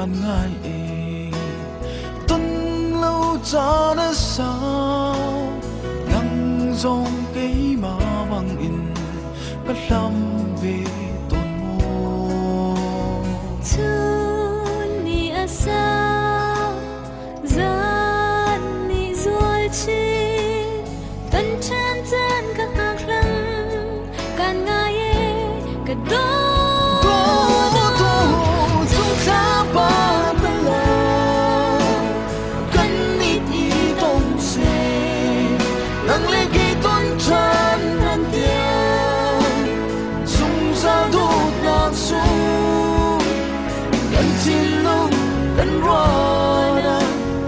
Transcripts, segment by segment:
kan ngai e tun lâu cha na sao ngang dòng cây mà bằng in bất lâm về tôn mô chun ni asa zan ni zual chi tan chan chan ka hak lam kan ngai e ka do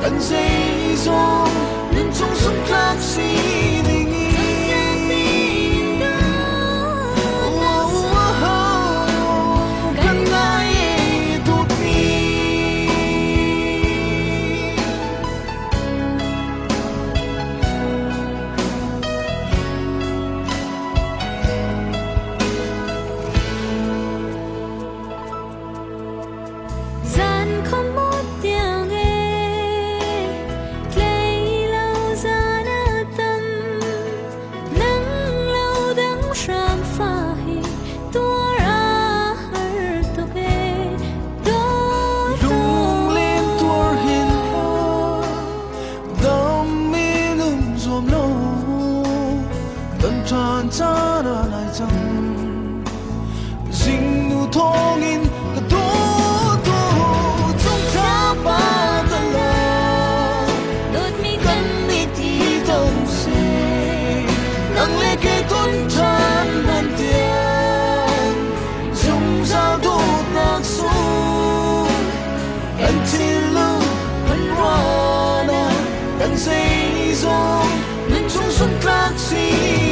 Cần dây dòng nên trong sống khác gì tình yêu cần ai thuộc đi gian không một tiếng tràn cha đã lại chẳng dinh nu thong in cả tố trong khá ba ta là đôi mi cần đi thì đồng xe nắng lê kê tôn tràn bàn tiền dùng dao đốt nạc xuống anh chỉ lưu anh hoa na anh dây dòng nên trong sống khác gì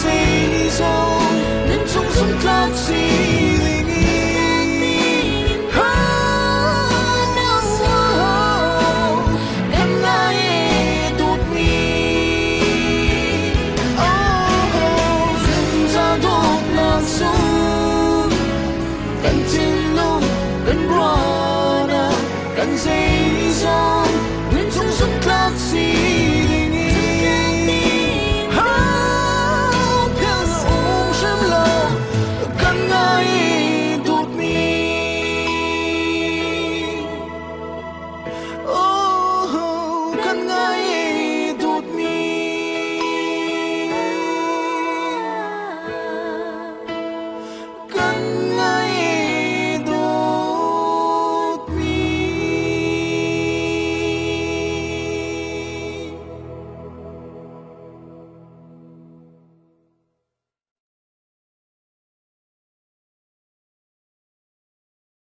dây dòng nên trong sống khác gì